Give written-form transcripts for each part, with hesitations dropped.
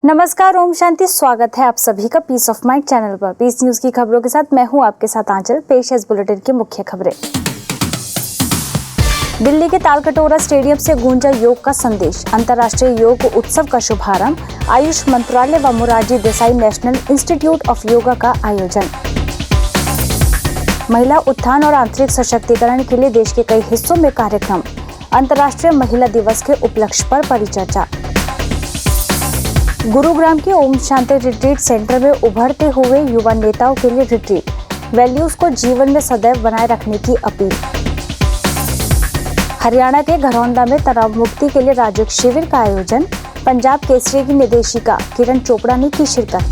नमस्कार, ओम शांति। स्वागत है आप सभी का पीस ऑफ माइंड चैनल पर। पीस न्यूज की खबरों के साथ मैं हूं आपके साथ आंचल। पेश है इस बुलेटिन की मुख्य खबरें। दिल्ली के तालकटोरा स्टेडियम से गूंजा योग का संदेश। अंतर्राष्ट्रीय योग उत्सव का शुभारंभ। आयुष मंत्रालय व Morarji Desai national institute of yoga का आयोजन। महिला उत्थान और आंतरिक सशक्तिकरण के लिए देश के कई हिस्सों में कार्यक्रम। अंतर्राष्ट्रीय महिला दिवस के उपलक्ष्य पर परिचर्चा। गुरुग्राम के ओम शांति रिट्रीट सेंटर में उभरते हुए युवा नेताओं के लिए रिट्रीट। वैल्यूज को जीवन में सदैव बनाए रखने की अपील। हरियाणा के घरौंदा में तनाव मुक्ति के लिए राज्य शिविर का आयोजन। पंजाब केसरी की निदेशिका किरण चोपड़ा ने की शिरकत।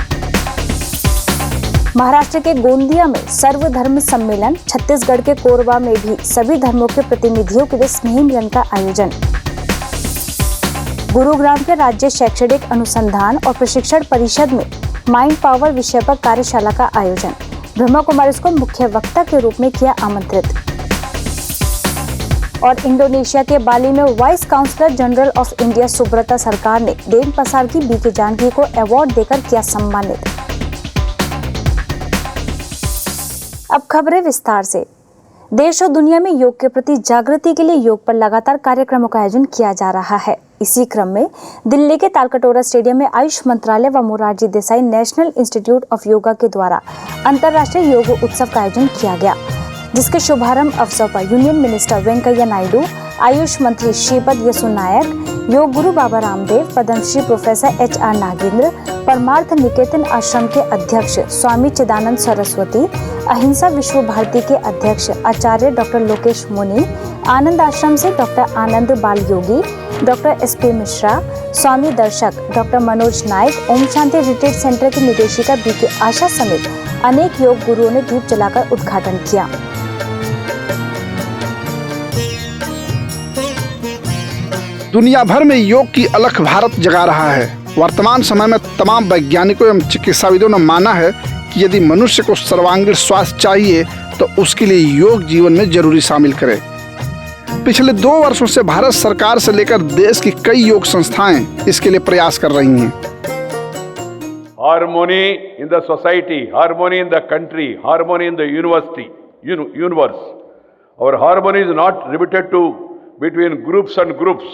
महाराष्ट्र के गोंदिया में सर्वधर्म सम्मेलन। छत्तीसगढ़ के कोरबा में भी सभी धर्मों के प्रतिनिधियों के लिए स्नेह मिलन का आयोजन। गुरुग्राम के राज्य शैक्षणिक अनुसंधान और प्रशिक्षण परिषद में माइंड पावर विषय पर कार्यशाला का आयोजन। ब्रह्मा कुमारीज को मुख्य वक्ता के रूप में किया आमंत्रित। और इंडोनेशिया के बाली में vice counsellor general of India Subrata Sarkar ने देनपसार की बीके जानकी को अवार्ड देकर किया सम्मानित। अब खबरें विस्तार से। देश और दुनिया में योग के प्रति जागृति के लिए योग पर लगातार कार्यक्रमों का आयोजन किया जा रहा है। इसी क्रम में दिल्ली के तालकटोरा स्टेडियम में आयुष मंत्रालय व Morarji Desai national institute of yoga के द्वारा अंतर्राष्ट्रीय योग उत्सव का आयोजन किया गया, जिसके शुभारंभ अवसर पर यूनियन मिनिस्टर वेंकैया नायडू, आयुष मंत्री श्रीपद यसो नायक, योग गुरु बाबा रामदेव, पद्मश्री प्रोफेसर HR नागेंद्र, परमार्थ निकेतन आश्रम के अध्यक्ष स्वामी चिदानंद सरस्वती, अहिंसा विश्व भारती के अध्यक्ष आचार्य डॉक्टर लोकेश मुनि, आनंद आश्रम से डॉक्टर आनंद बाल योगी, डॉक्टर SP मिश्रा, स्वामी दर्शक डॉक्टर मनोज नायक, ओम शांति रिट्रीट सेंटर की निदेशिका BK आशा समेत अनेक योग गुरुओं ने दीप जलाकर उद्घाटन किया। दुनिया भर में योग की अलख भारत जगा रहा है। वर्तमान समय में तमाम वैज्ञानिकों एवं चिकित्साविदों ने माना है कि यदि मनुष्य को सर्वांगीण स्वास्थ्य चाहिए तो उसके लिए योग जीवन में जरूरी शामिल करे। पिछले 2 वर्षों से भारत सरकार से लेकर देश की कई योग संस्थाएं इसके लिए प्रयास कर रही हैं। Harmony in the society, harmony in the country, harmony in the university, universe. और harmony is not limited to between groups and groups.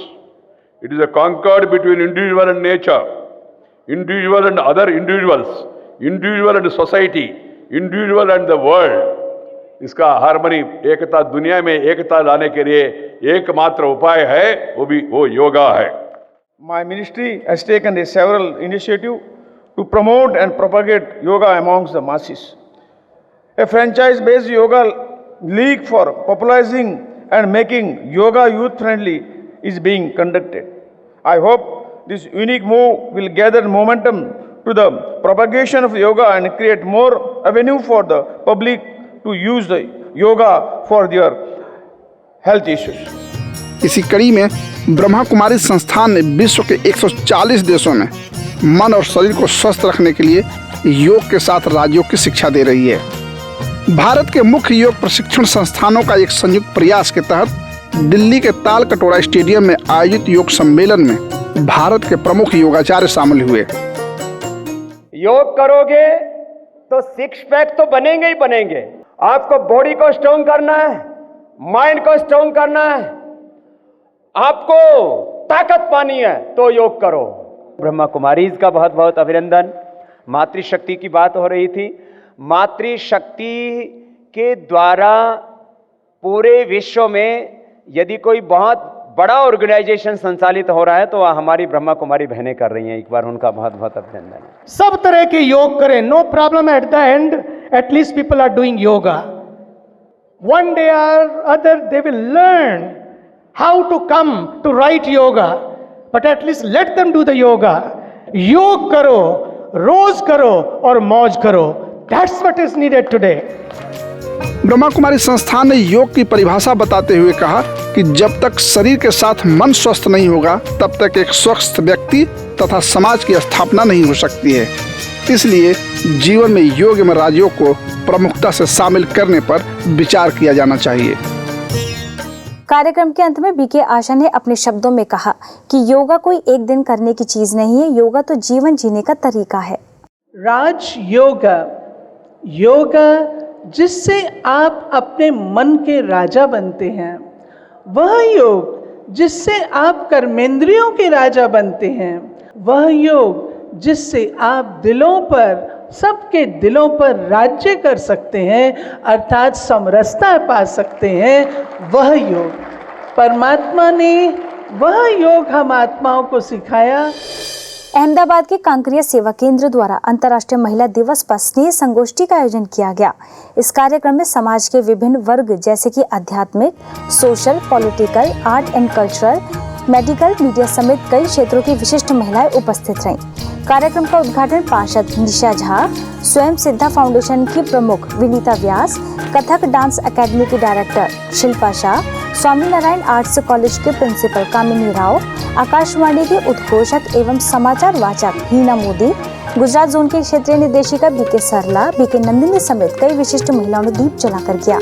It is a concord between individual and nature, individual and other individuals, individual and society, individual and the world. इसका harmony, एकता, दुनिया में एकता लाने के लिए एकमात्र उपाय है, वो योगा है। My ministry has taken several initiatives to promote and propagate yoga amongst the masses. A franchise-based yoga league for popularizing and making yoga youth friendly is being conducted. I hope this unique move will gather momentum to the propagation of yoga and create more avenue for the public to use the yoga for their health issues. इसी कड़ी में ब्रह्मा कुमारी संस्थान ने विश्व के 140 देशों में मन और शरीर को स्वस्थ रखने के लिए योग के साथ राजयोग की शिक्षा दे रही है। भारत के मुख्य योग प्रशिक्षण संस्थानों का एक संयुक्त प्रयास के तहत दिल्ली के तालकटोरा स्टेडियम में आयोजित योग सम्मेलन में भारत के प्रमुख योगाचार्य शामिल हुए। योग करोगे तो 6 पैक तो बनेंगे ही बनेंगे। आपको बॉडी को स्ट्रांग करना है, माइंड को स्ट्रांग करना है, आपको ताकत पानी है तो योग करो। ब्रह्मा कुमारीज का बहुत बहुत अभिनंदन। मातृशक्ति की बात हो रही थी। मातृशक्ति के द्वारा पूरे विश्व में यदि कोई बहुत बड़ा ऑर्गेनाइजेशन संचालित हो रहा है तो हमारी ब्रह्मा कुमारी बहनें कर रही हैं। एक बार उनका बहुत बहुत अभिनंदन। सब तरह के योग करें, no problem at the end, at least people are doing yoga. One day और other they will learn how to come to right yoga, but at least let them do the yoga. योग करो, रोज करो और मौज करो। That's what is needed today. Brahma Kumari संस्थान ने योग की परिभाषा बताते हुए कहा कि जब तक शरीर के साथ मन स्वस्थ नहीं होगा तब तक एक स्वस्थ व्यक्ति तथा समाज की स्थापना नहीं हो सकती है। इसलिए जीवन में योग एवं राजयोग को प्रमुखता से शामिल करने पर विचार किया जाना चाहिए। कार्यक्रम के अंत में बीके आशा ने अपने शब्दों में कहा कि योगा कोई एक दिन करने की चीज नहीं है, योगा तो जीवन जीने का तरीका है। राज योगा, योगा जिससे आप अपने मन के राजा बनते हैं, वह योग जिससे आप कर्मेंद्रियों के राजा बनते हैं, वह योग जिससे आप दिलों पर, सबके दिलों पर राज्य कर सकते हैं, अर्थात समरसता पा सकते हैं, वह योग परमात्मा ने, वह योग हम आत्माओं को सिखाया। अहमदाबाद के कांकरिया सेवा केंद्र द्वारा अंतर्राष्ट्रीय महिला दिवस पर स्नेह संगोष्ठी का आयोजन किया गया। इस कार्यक्रम में समाज के विभिन्न वर्ग जैसे कि आध्यात्मिक, social, political, art and cultural, medical, media समेत कई क्षेत्रों की विशिष्ट महिलाएं उपस्थित रहीं। कार्यक्रम का उद्घाटन पार्षद निशा झा, स्वयं सिद्धा फाउंडेशन की प्रमुख विनीता व्यास, कथक डांस एकेडमी की director Shilpa Shah, Swaminarayan arts college के प्रिंसिपल कामिनी राव, आकाशवाणी के उद्घोषक एवं समाचार वाचक हीना मोदी, गुजरात जोन की क्षेत्रीय निदेशिका बीके सरला, बीके नंदिनी समेत कई विशिष्ट महिलाओं ने दीप जलाकर किया।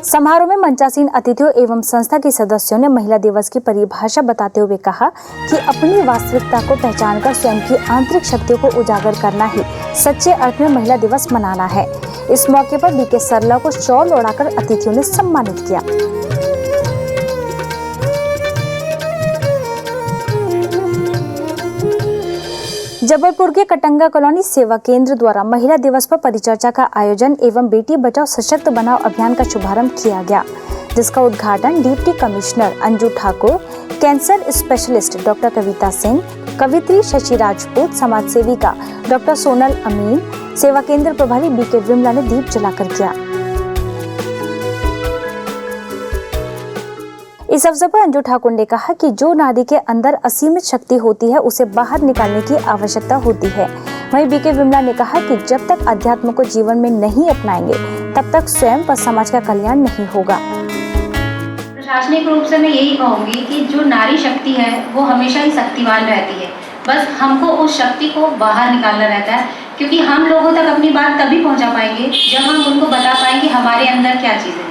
समारोह में मंचासीन अतिथियों एवं संस्था के सदस्यों ने महिला दिवस की परिभाषा बताते हुए कहा कि अपनी वास्तविकता को पहचानकर स्वयं की आंतरिक शक्तियों को उजागर करना ही सच्चे अर्थ में महिला दिवस मनाना है। इस मौके पर बीके सरला को शॉल ओढ़ाकर अतिथियों ने सम्मानित किया। जबलपुर के कटंगा कॉलोनी सेवा केंद्र द्वारा महिला दिवस पर परिचर्चा का आयोजन एवं बेटी बचाओ सशक्त बनाओ अभियान का शुभारंभ किया गया, जिसका उद्घाटन deputy commissioner Anju Thakur, cancer specialist doctor Kavita Singh, कवित्री शशि राजपूत, समाज सेविका डॉक्टर सोनल अमीन, सेवा केंद्र प्रभारी बीके विमला ने दीप जलाकर किया। इस अवसर पर अंजू ठाकुर ने कहा कि जो नारी के अंदर असीमित शक्ति होती है उसे बाहर निकालने की आवश्यकता होती है। वहीं बीके विमला ने कहा कि जब तक अध्यात्म को जीवन में नहीं अपनाएंगे तब तक स्वयं व समाज का कल्याण नहीं होगा। प्रशासनिक रूप से मैं यही कहूँगी कि जो नारी शक्ति है वो हमेशा ही शक्तिवान रहती है, बस हमको उस शक्ति को बाहर निकालना रहता है, क्योंकि हम लोगों तक अपनी बात तभी पहुँचा पाएंगे जब हम उनको बता पाएंगे हमारे अंदर क्या चीज़ है।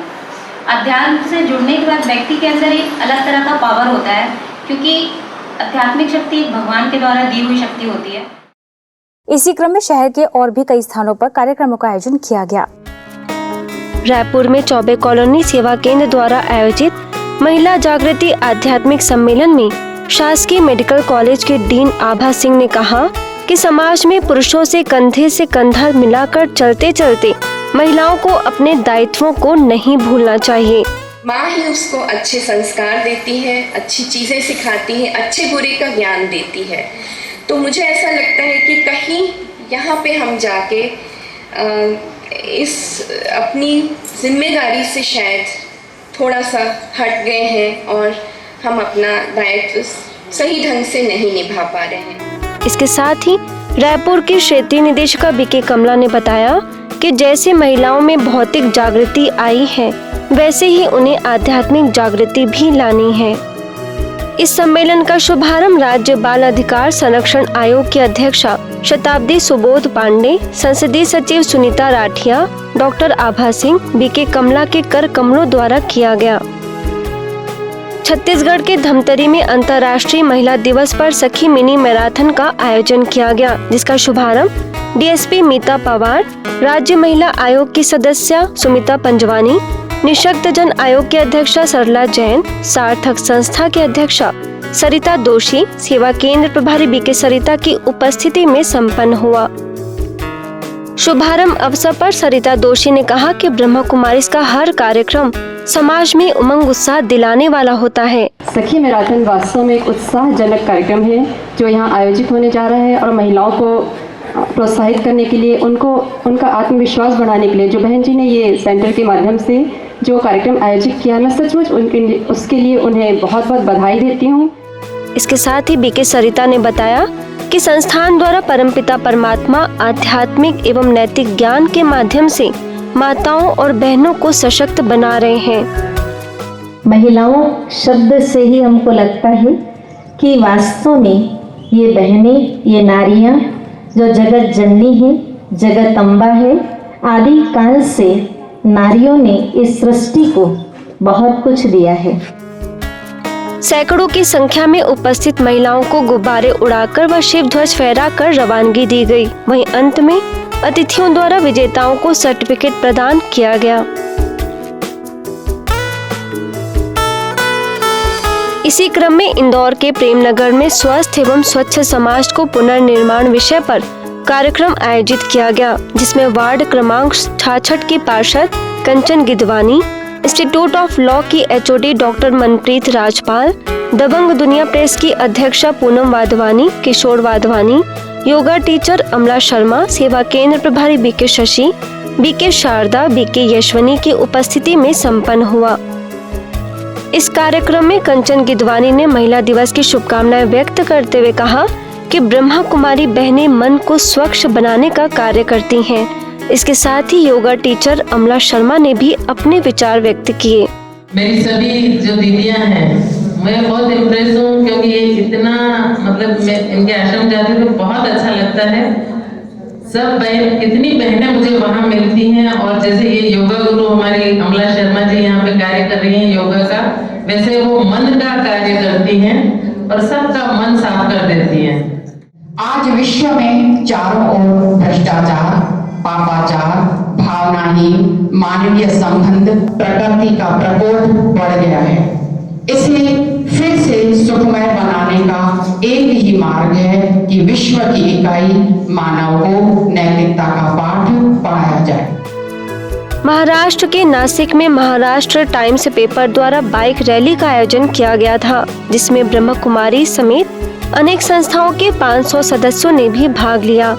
अध्यात्म से जुड़ने के बाद व्यक्ति के अंदर एक अलग तरह का पावर होता है, क्योंकि आध्यात्मिक शक्ति एक भगवान के द्वारा दी हुई शक्ति होती है। इसी क्रम में शहर के और भी कई स्थानों पर कार्यक्रमों का आयोजन किया गया। रायपुर में चौबे कॉलोनी सेवा केंद्र द्वारा आयोजित महिला जागृति आध्यात्मिक सम्मेलन में शासकीय मेडिकल कॉलेज के डीन आभा सिंह ने कहा कि समाज में पुरुषों से कंधा मिलाकर चलते चलते महिलाओं को अपने दायित्वों को नहीं भूलना चाहिए। माँ ही उसको अच्छे संस्कार देती है, अच्छी चीजें सिखाती है, अच्छे बुरे का ज्ञान देती है। तो मुझे ऐसा लगता है कि कहीं यहाँ पे हम जाके इस अपनी जिम्मेदारी से शायद थोड़ा सा हट गए हैं और हम अपना दायित्व सही ढंग से नहीं निभा पा रहे हैं। इसके साथ ही रायपुर की क्षेत्रीय निदेशिका बीके कमला ने बताया कि जैसे महिलाओं में भौतिक जागृति आई है, वैसे ही उन्हें आध्यात्मिक जागृति भी लानी है। इस सम्मेलन का शुभारंभ राज्य बाल अधिकार संरक्षण आयोग की अध्यक्षा शताब्दी सुबोध पांडे, संसदीय सचिव सुनीता राठिया, डॉक्टर आभा सिंह, बीके कमला के कर कमलों द्वारा किया गया। छत्तीसगढ़ के धमतरी में अंतर्राष्ट्रीय महिला दिवस पर सखी मिनी मैराथन का आयोजन किया गया, जिसका शुभारंभ डीएसपी मीता पवार, राज्य महिला आयोग की सदस्य सुमिता पंजवानी, निशक्त जन आयोग की अध्यक्षा सरला जैन, सार्थक संस्था की अध्यक्षा सरिता दोषी, सेवा केंद्र प्रभारी बीके सरिता की उपस्थिति में संपन्न हुआ। शुभारंभ अवसर पर सरिता दोषी ने कहा कि ब्रह्मा कुमारी का हर कार्यक्रम समाज में उमंग उत्साह दिलाने वाला होता है। सखी मैराथन वास्तव में एक उत्साहजनक कार्यक्रम है जो यहाँ आयोजित होने जा रहा है और महिलाओं को प्रोत्साहित करने के लिए, उनका आत्मविश्वास बढ़ाने के लिए जो बहन जी ने ये सेंटर के माध्यम से जो कार्यक्रम आयोजित किया, मैं सचमुच उसके लिए उन्हें बहुत बहुत बधाई देती हूँ। इसके साथ ही बीके सरिता ने बताया कि संस्थान द्वारा परमपिता परमात्मा आध्यात्मिक एवं नैतिक ज्ञान के माध्यम से माताओं और बहनों को सशक्त बना रहे हैं। महिलाओं शब्द से ही हमको लगता है कि वास्तव में ये बहनें, ये नारियां जो जगत जननी है, जगत अम्बा है, आदिकाल से नारियों ने इस सृष्टि को बहुत कुछ दिया है। सैकड़ों की संख्या में उपस्थित महिलाओं को गुब्बारे उड़ाकर व शिव ध्वज फहराकर रवानगी दी गई। वहीं अंत में अतिथियों द्वारा विजेताओं को सर्टिफिकेट प्रदान किया गया। इसी क्रम में इंदौर के प्रेमनगर में स्वस्थ एवं स्वच्छ समाज को पुनर्निर्माण विषय पर कार्यक्रम आयोजित किया गया, जिसमें वार्ड क्रमांक 66 की पार्षद Kanchan Gidwani, institute of law की HOD doctor Manpreet Rajpal, Dabang Duniya press की अध्यक्षा पूनम वाधवानी, किशोर वाधवानी, योगा टीचर अमला शर्मा, सेवा केंद्र प्रभारी BK Shashi, BK Sharda, BK Yashwani की उपस्थिति में संपन्न हुआ। इस कार्यक्रम में कंचन गिदवानी ने महिला दिवस की शुभकामनाएं व्यक्त करते हुए कहा कि ब्रह्मा कुमारी बहनें मन को स्वच्छ बनाने का कार्य करती हैं। इसके साथ ही योगा टीचर अमला शर्मा ने भी अपने विचार व्यक्त किए। मेरी सभी जो दीदियां हैं, मैं बहुत इम्प्रेस हूँ, क्योंकि ये इतना मतलब मैं इनके आश्रम जाती हूँ तो बहुत अच्छा लगता है। सब बहन, इतनी बहनें मुझे वहाँ मिलती हैं। और जैसे ये योगा गुरु हमारी अमला शर्मा जी यहाँ पे कार्य कर रही हैं योगा का, वैसे वो मन का कार्य करती हैं और सबका मन साफ कर देती हैं। आज विश्व में चारों ओर भ्रष्टाचार, पापाचार, भावनाहीन मानवीय संबंध, प्रकृति का प्रकोप बढ़ गया है। इसे फिर से सुखमय बनाने का एक ही मार्ग है कि विश्व की इकाई मानव को नैतिकता का पाठ पढ़ाया जाए। महाराष्ट्र के नासिक में महाराष्ट्र टाइम्स पेपर द्वारा बाइक रैली का आयोजन किया गया था, जिसमें ब्रह्मा कुमारी समेत अनेक संस्थाओं के 500 सदस्यों ने भी भाग लिया।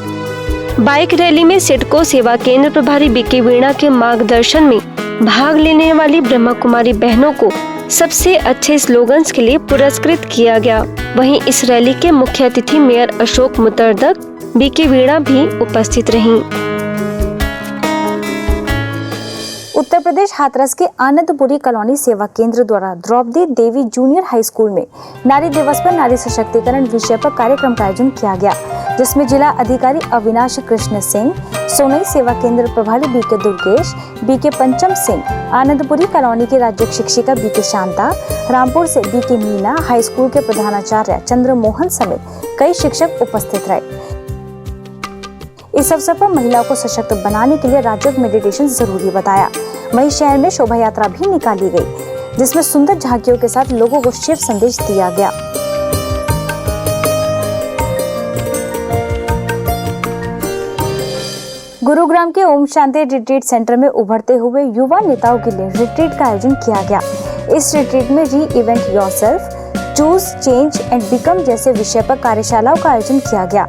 बाइक रैली में सिडको सेवा केंद्र प्रभारी बीके वीणा के मार्गदर्शन में भाग लेने वाली ब्रह्मा कुमारी बहनों को सबसे अच्छे स्लोगन्स के लिए पुरस्कृत किया गया। वहीं इस रैली के मुख्य अतिथि मेयर अशोक मुतर्दक, बीके वीणा भी उपस्थित रहीं। उत्तर प्रदेश हाथरस के आनंदपुरी कॉलोनी सेवा केंद्र द्वारा द्रौपदी देवी जूनियर हाई स्कूल में नारी दिवस पर नारी सशक्तिकरण विषय पर कार्यक्रम का आयोजन किया गया, जिसमें जिला अधिकारी अविनाश कृष्ण सिंह, सोनई सेवा केंद्र प्रभारी बीके दुर्गेश, बीके पंचम सिंह, आनंदपुरी कॉलोनी की राज्य शिक्षिका बीके शांता, रामपुर से बीके मीना, हाई स्कूल के प्रधानाचार्य चंद्रमोहन समेत कई शिक्षक उपस्थित रहे। इस अवसर पर महिलाओं को सशक्त बनाने के लिए राजयोग मेडिटेशन जरूरी बताया। वहीं शहर में शोभा यात्रा भी निकाली गई, जिसमें सुंदर झांकियों के साथ लोगों को शिव संदेश दिया गया। गुरुग्राम के ओम शांति रिट्रीट सेंटर में उभरते हुए युवा नेताओं के लिए रिट्रीट का आयोजन किया गया। इस रिट्रीट में री event yourself, choose, change and become जैसे विषय पर कार्यशालाओं का आयोजन किया गया,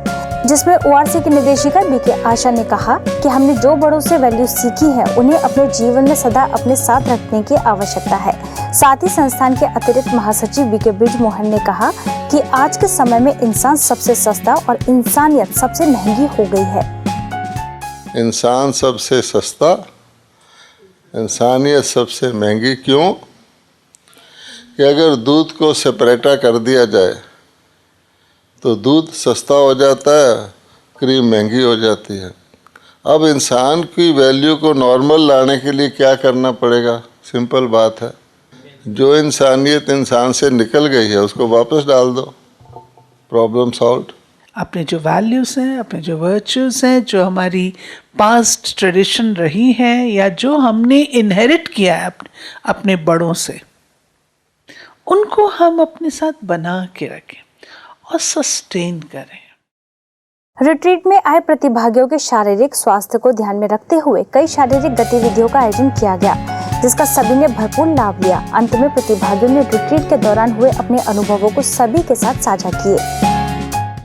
जिसमें ओआरसी की निर्देशिका बीके आशा ने कहा कि हमने जो बड़ों से वैल्यू सीखी है उन्हें अपने जीवन में सदा अपने साथ रखने की आवश्यकता है। साथ ही संस्थान के अतिरिक्त महासचिव बीके ब्रिज मोहन ने कहा कि आज के समय में इंसान सबसे सस्ता और इंसानियत सबसे महंगी हो गई है। इंसान सबसे सस्ता, इंसानियत सबसे महंगी। क्यों? कि अगर दूध को सेपरेटा कर दिया जाए तो दूध सस्ता हो जाता है, क्रीम महंगी हो जाती है। अब इंसान की वैल्यू को नॉर्मल लाने के लिए क्या करना पड़ेगा? सिंपल बात है, जो इंसानियत इंसान से निकल गई है उसको वापस डाल दो, प्रॉब्लम सॉल्व। अपने जो वैल्यूज़ हैं, अपने जो वर्च्यूज़ हैं, जो हमारी पास्ट ट्रेडिशन रही हैं या जो हमने इनहेरिट किया है अपने बड़ों से, उनको हम अपने साथ बना के रखें और सस्टेन करें। रिट्रीट में आए प्रतिभागियों के शारीरिक स्वास्थ्य को ध्यान में रखते हुए कई शारीरिक गतिविधियों का आयोजन किया गया, जिसका सभी ने भरपूर लाभ लिया। अंत में प्रतिभागियों ने रिट्रीट के दौरान हुए अपने अनुभवों को सभी के साथ साझा किए।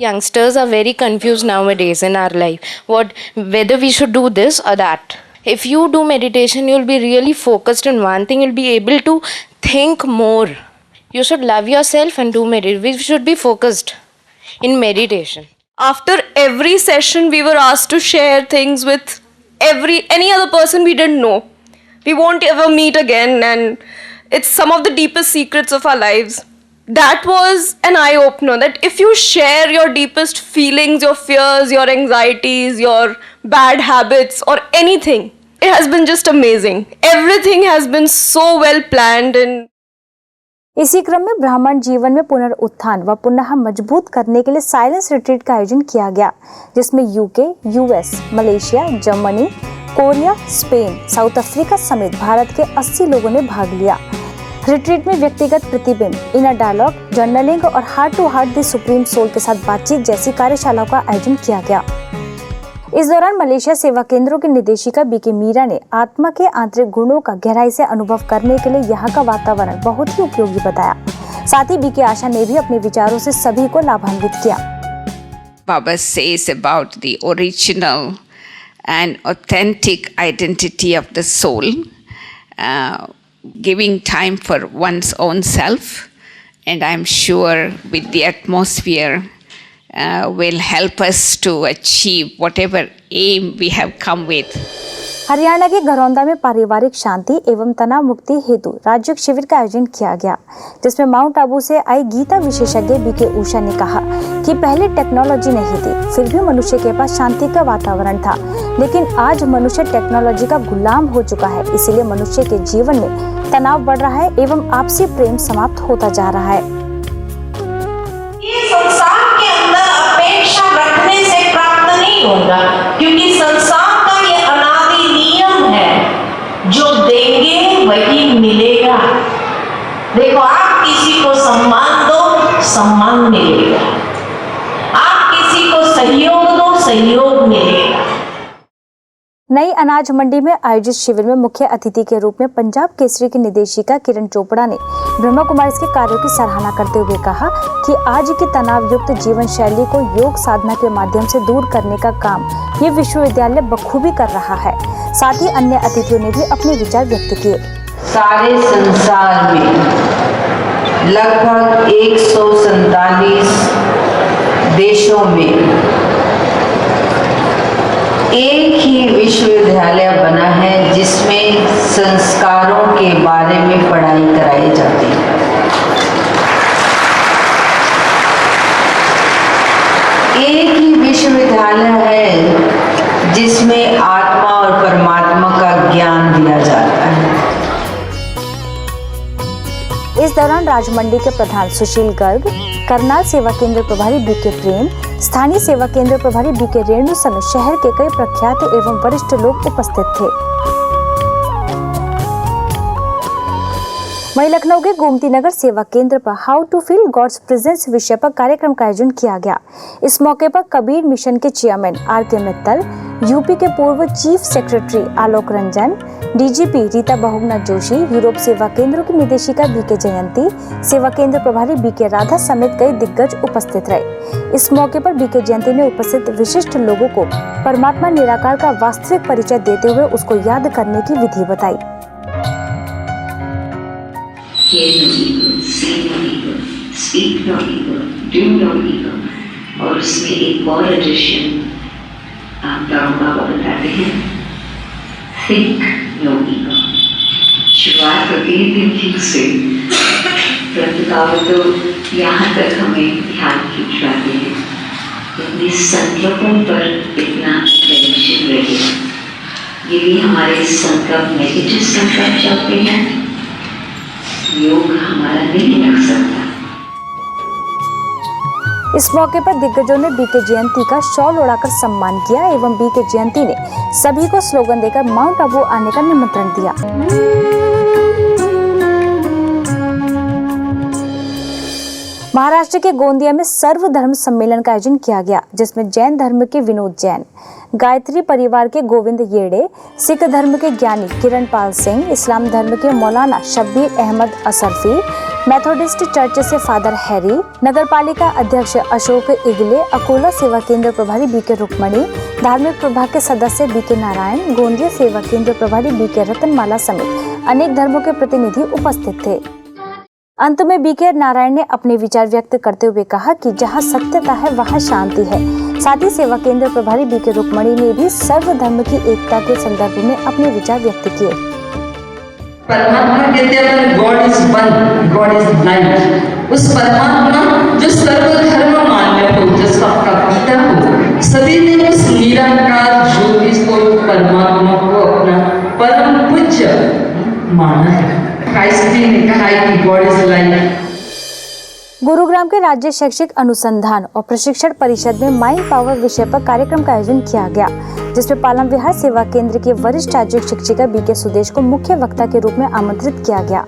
Youngsters are very confused nowadays in our life, whether we should do this or that. If you do meditation, you'll be really focused on one thing. You'll be able to think more. You should love yourself and do meditation. We should be focused in meditation. After every session, we were asked to share things with any other person we didn't know. We won't ever meet again, and it's some of the deepest secrets of our lives. That was an eye-opener, that if you share your deepest feelings, your fears, your anxieties, your bad habits or anything. It has been just amazing. Everything has been so well planned and इसी क्रम में ब्राह्मण जीवन में पुनरुत्थान व पुनः मजबूत करने के लिए साइलेंस रिट्रीट का आयोजन किया गया, जिसमें UK, US, Malaysia, Germany, Korea, Spain, south Africa समेत भारत के 80 लोगों ने भाग लिया। रिट्रीट में व्यक्तिगत प्रतिबिंब, इनर डायलॉग, जर्नलिंग और heart to heart the supreme soul के साथ बातचीत जैसी कार्यशालाओं का आयोजन किया गया। इस दौरान मलेशिया सेवा केंद्रों की निदेशिका बीके मीरा ने आत्मा के आंतरिक गुणों का गहराई से अनुभव करने के लिए यहाँ का वातावरण बहुत ही उपयोगी बताया। साथ ही बीके आशा ने भी अपने विचारों से सभी को लाभान्वित किया। Baba says about the original and authentic identity of the soul, giving time for one's own self, and I'm sure with the atmosphere will help us to achieve whatever aim we have come with. Haryana के घरौंदा में पारिवारिक शांति एवं तनाव मुक्ति हेतु राज्य शिविर का आयोजन किया गया, जिसमें माउंट आबू से आई गीता विशेषज्ञ बीके उषा ने कहा कि पहले टेक्नोलॉजी नहीं थी, फिर भी मनुष्य के पास शांति का वातावरण था, लेकिन आज मनुष्य टेक्नोलॉजी का गुलाम हो चुका है, इसलिए मनुष्य के जीवन में तनाव बढ़ रहा है एवं आपसी प्रेम समाप्त होता जा रहा है। ये संसार के अंदर अपेक्षा रखने से प्राप्त नहीं होगा, क्योंकि संसार का ये अनादि नियम है, जो देंगे वही मिलेगा। देखो, आप किसी को सम्मान दो, सम्मान मिलेगा। आप किसी को सहयोग दो, सहयोग मिलेगा। नई अनाज मंडी में आयोजित शिविर में मुख्य अतिथि के रूप में पंजाब केसरी की निदेशिका किरण चोपड़ा ने ब्रह्मा कुमारीज के कार्यों की सराहना करते हुए कहा कि आज की तनाव युक्त जीवन शैली को योग साधना के माध्यम से दूर करने का काम ये विश्वविद्यालय बखूबी कर रहा है। साथ ही अन्य अतिथियों ने भी अपने विचार व्यक्त किए। सारे संसार में लगभग 147 देशों में एक ही विश्वविद्यालय बना है जिसमें संस्कारों के बारे में पढ़ाई कराई जाती है। एक ही विश्वविद्यालय है जिसमें आत्मा और परमात्मा का ज्ञान दिया जाता है। इस दौरान राजमंडी के प्रधान सुशील गर्ग, करनाल सेवा केंद्र प्रभारी बीके प्रेम, स्थानीय सेवा केंद्र प्रभारी बीके रेणु समेत शहर के कई प्रख्यात एवं वरिष्ठ लोग उपस्थित थे। वहीं लखनऊ के गोमती नगर सेवा केंद्र पर how to feel God's presence विषय पर कार्यक्रम का आयोजन किया गया। इस मौके पर कबीर मिशन के चेयरमैन आर.के. मित्तल, यूपी के पूर्व chief secretary Alok Ranjan, DGP Rita Bahuguna Joshi, Europe सेवा केंद्रों की निदेशिका बीके जयंती, सेवा केंद्र प्रभारी बीके राधा समेत कई दिग्गज उपस्थित रहे। इस मौके पर बीके जयंती ने उपस्थित विशिष्ट लोगों को परमात्मा निराकार का वास्तविक परिचय देते हुए उसको याद करने की विधि बताई। Speak no ego, do no ego, और उसमें एक और एडिशन बाबा बताते हैं, थिंक नो ईगो। शुरुआत होती है थिंकिंग से, परंतु तो यहाँ तक हमें ध्यान खिंचवाते हैं, अपने संकल्पों पर इतना टेंशन रहे। ये भी हमारे संकल्प नेगेटिव संकल्प चलते हैं, योग हमारा नहीं रख सकता। इस मौके पर दिग्गजों ने बीके जयंती का शॉल उड़ाकर सम्मान किया एवं बीके जयंती ने सभी को स्लोगन देकर माउंट आबू आने का निमंत्रण दिया। महाराष्ट्र के गोंदिया में सर्वधर्म सम्मेलन का आयोजन किया गया, जिसमें जैन धर्म के विनोद जैन, गायत्री परिवार के गोविंद येड़े, सिख धर्म के ज्ञानी किरण पाल सिंह, इस्लाम धर्म के मौलाना शब्बीर अहमद असरफी, मेथोडिस्ट चर्च से फादर हैरी, नगरपालिका अध्यक्ष अशोक इगले, अकोला सेवा केंद्र प्रभारी बीके रुक्मणी, धार्मिक प्रभाग के सदस्य बीके नारायण, गोंदिया सेवा केंद्र प्रभारी बीके रतनमाला समेत अनेक धर्मों के प्रतिनिधि उपस्थित थे। अंत में बीके नारायण ने अपने विचार व्यक्त करते हुए कहा कि जहां सत्यता है वहां शांति है। साथ ही सेवा केंद्र प्रभारी बीके रुक्मणी ने भी सर्वधर्म की एकता के संदर्भ में अपने विचार व्यक्त किए। परमात्मा कहते हैं God is one, God is light. उस परमात्मा जो सर्वधर्म मान्य हो, जिसका आपका पिता हो, सभी ने उस निरंकार ज्योति परमात्मा को अपना परम पूज्य माना है। क्राइस्ट ने कहा है कि गॉड इज लाइफ। गुरुग्राम के राज्य शैक्षिक अनुसंधान और प्रशिक्षण परिषद में माइंड पावर विषय पर कार्यक्रम का आयोजन किया गया, जिसमें पालम विहार सेवा केंद्र की वरिष्ठ राज्य शिक्षिका बीके सुदेश को मुख्य वक्ता के रूप में आमंत्रित किया गया।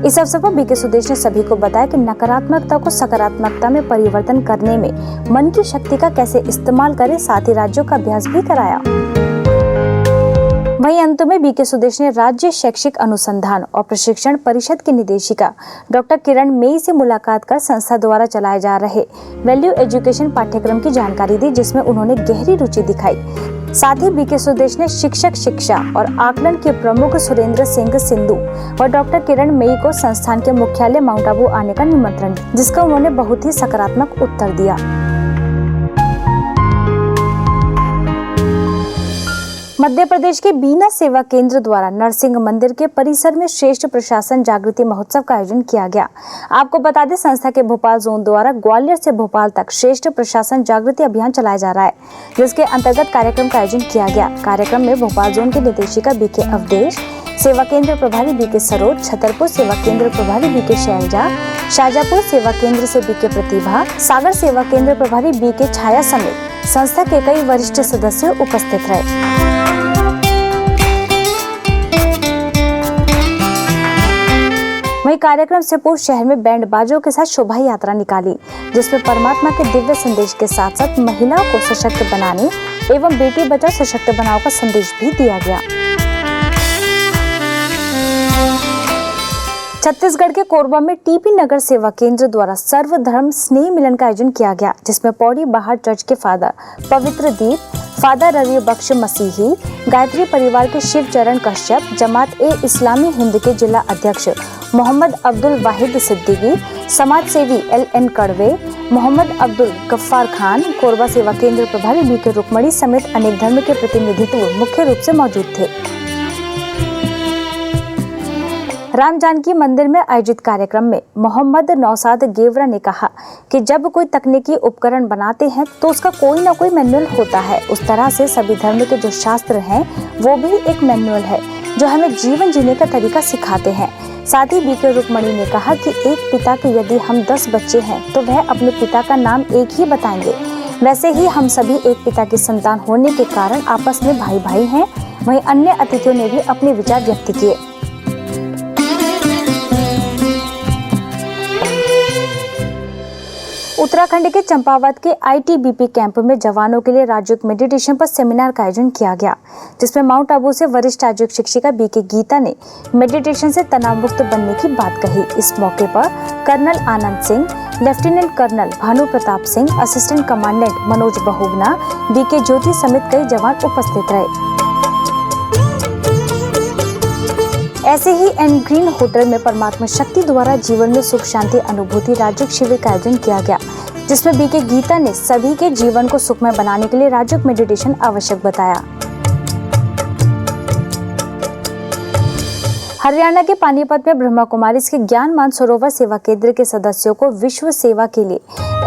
इस अवसर पर बीके सुदेश ने सभी को बताया कि नकारात्मकता को सकारात्मकता में परिवर्तन करने में मन की शक्ति का कैसे इस्तेमाल करें, साथ ही राज्यों का अभ्यास भी कराया। वहीं अंत में बीके सुदेश ने राज्य शैक्षिक अनुसंधान और प्रशिक्षण परिषद की निदेशिका डॉक्टर किरण मेई से मुलाकात कर संस्था द्वारा चलाए जा रहे वैल्यू एजुकेशन पाठ्यक्रम की जानकारी दी, जिसमें उन्होंने गहरी रुचि दिखाई। साथ ही बीके सुदेश ने शिक्षक शिक्षा और आकलन के प्रमुख सुरेंद्र सिंह सिंधु और डॉक्टर किरण मेई को संस्थान के मुख्यालय माउंट आबू आने का निमंत्रण, जिसका उन्होंने बहुत ही सकारात्मक उत्तर दिया। मध्य प्रदेश के बीना सेवा केंद्र द्वारा नरसिंह मंदिर के परिसर में श्रेष्ठ प्रशासन जागृति महोत्सव का आयोजन किया गया। आपको बता दें, संस्था के भोपाल जोन द्वारा ग्वालियर से भोपाल तक श्रेष्ठ प्रशासन जागृति अभियान चलाया जा रहा है, जिसके अंतर्गत कार्यक्रम का आयोजन किया गया। कार्यक्रम में भोपाल जोन की निदेशिका बीके अवधेश, सेवा केंद्र प्रभारी बीके सरोज, छतरपुर सेवा केंद्र प्रभारी बीके शैलजा, शाजापुर सेवा केंद्र से बीके प्रतिभा, सागर सेवा केंद्र प्रभारी बीके छाया समेत संस्था के कई वरिष्ठ सदस्य उपस्थित रहे। वहीं कार्यक्रम से पूर्व शहर में बैंड बाजों के साथ शोभा यात्रा निकाली, जिसमें परमात्मा के दिव्य संदेश के साथ साथ महिलाओं को सशक्त बनाने एवं बेटी बचाओ सशक्त बनाओ का संदेश भी दिया गया। छत्तीसगढ़ के कोरबा में टीपी नगर सेवा केंद्र द्वारा सर्वधर्म स्नेह मिलन का आयोजन किया गया, जिसमें पौड़ी बाहर चर्च के फादर पवित्र दीप, फादर रवि बख्श मसीही, गायत्री परिवार के शिव चरण कश्यप, जमात ए इस्लामी हिंद के जिला अध्यक्ष मोहम्मद अब्दुल वाहिद सिद्दीकी, समाज सेवी LN कड़वे, मोहम्मद अब्दुल गफ्फार खान, कोरबा सेवा केंद्र प्रभारी बीके रुकमणी समेत अनेक धर्म के प्रतिनिधित्व मुख्य रूप से मौजूद थे। राम जानकी मंदिर में आयोजित कार्यक्रम में मोहम्मद नौसाद गेवरा ने कहा कि जब कोई तकनीकी उपकरण बनाते हैं तो उसका कोई ना कोई मैनुअल होता है। उस तरह से सभी धर्म के जो शास्त्र हैं वो भी एक मैनुअल है जो हमें जीवन जीने का तरीका सिखाते हैं। साथ ही बीके रुकमणी ने कहा कि एक पिता के यदि हम 10 बच्चे हैं तो वह अपने पिता का नाम एक ही बताएंगे। वैसे ही हम सभी एक पिता की संतान होने के कारण आपस में भाई भाई हैं। वहीं अन्य अतिथियों ने भी अपने विचार व्यक्त किए। उत्तराखंड के चंपावत के ITBP कैंप में जवानों के लिए राजयोग मेडिटेशन पर सेमिनार का आयोजन किया गया, जिसमें माउंट आबू से वरिष्ठ राजयोग शिक्षिका बीके गीता ने मेडिटेशन से तनाव मुक्त बनने की बात कही। इस मौके पर colonel Anand Singh, lieutenant colonel Bhanu Pratap Singh, assistant commandant Manoj Bahuguna, BK Jyoti समेत कई जवान उपस्थित रहे। ऐसे ही एंड ग्रीन होटल में परमात्मा शक्ति द्वारा जीवन में सुख शांति अनुभूति राजयोग शिविर का आयोजन किया गया, जिसमें बीके गीता ने सभी के जीवन को सुखमय बनाने के लिए राजयोग मेडिटेशन आवश्यक बताया। हरियाणा के पानीपत में ब्रह्मा कुमारीज के ज्ञान मानसरोवर सेवा केंद्र के सदस्यों को विश्व सेवा के लिए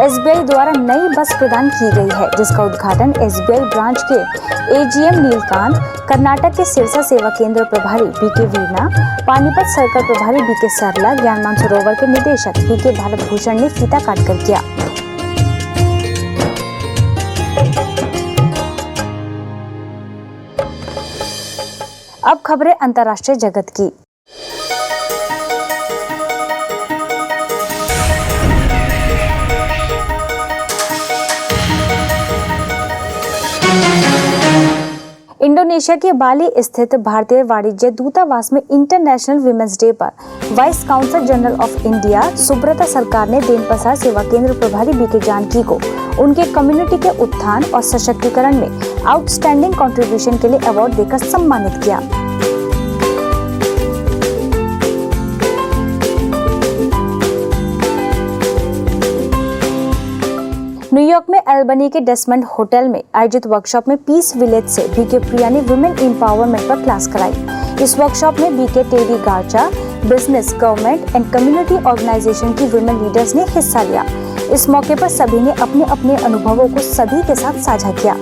SBI द्वारा नई बस प्रदान की गई है, जिसका उद्घाटन SBI ब्रांच के AGM नीलकांत, कर्नाटक के सिरसा सेवा केंद्र प्रभारी बीके वीणा, पानीपत सर्कल प्रभारी बीके सरला, ज्ञान मानसरोवर के निदेशक बीके भारत भूषण ने फीता काटकर किया। अब खबरें अंतर्राष्ट्रीय जगत की। इंडोनेशिया के बाली स्थित भारतीय वाणिज्य दूतावास में इंटरनेशनल विमेंस डे पर vice council general of India Subrata Sarkar ने देनपसार सेवा केंद्र प्रभारी बीके जानकी को उनके कम्युनिटी के उत्थान और सशक्तिकरण में आउटस्टैंडिंग कंट्रीब्यूशन के लिए अवार्ड देकर सम्मानित किया। न्यूयॉर्क में एल्बनी के डेसमंड होटल में आयोजित वर्कशॉप में पीस विलेज से बीके प्रिया ने वुमेन एम्पावरमेंट पर क्लास कराई। इस वर्कशॉप में BK Teddy Garcha, business, government and community organisation की वुमेन लीडर्स ने हिस्सा लिया। इस मौके पर सभी ने अपने अपने अनुभवों को सभी के साथ साझा किया।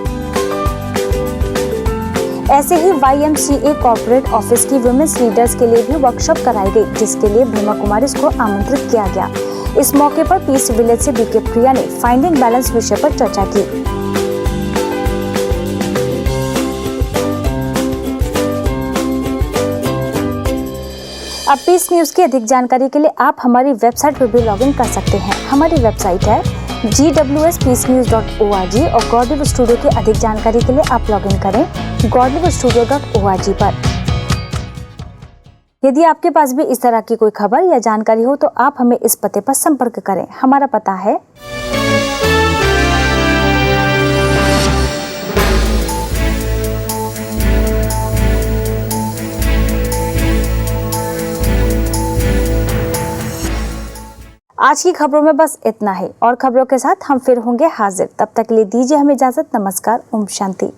ऐसे ही YMCA कॉर्पोरेट ऑफिस की वुमेन्स लीडर्स के लिए भी वर्कशॉप कराई गई, जिसके लिए ब्रह्मा कुमारीज को आमंत्रित किया गया। इस मौके पर पीस विलेज से बीके प्रिया ने फाइंडिंग बैलेंस विषय पर चर्चा की। अब पीस न्यूज की अधिक जानकारी के लिए आप हमारी वेबसाइट पर भी लॉगिन कर सकते हैं। हमारी वेबसाइट है gwspeacenews.org और गॉडलिव स्टूडियो की अधिक जानकारी के लिए आप लॉगिन करें godlivstudio.org पर। यदि आपके पास भी इस तरह की कोई खबर या जानकारी हो तो आप हमें इस पते पर संपर्क करें। हमारा पता है आज की खबरों में बस इतना ही और खबरों के साथ हम फिर होंगे हाजिर। तब तक के लिए दीजिए हमें इजाजत। नमस्कार। ओम शांति।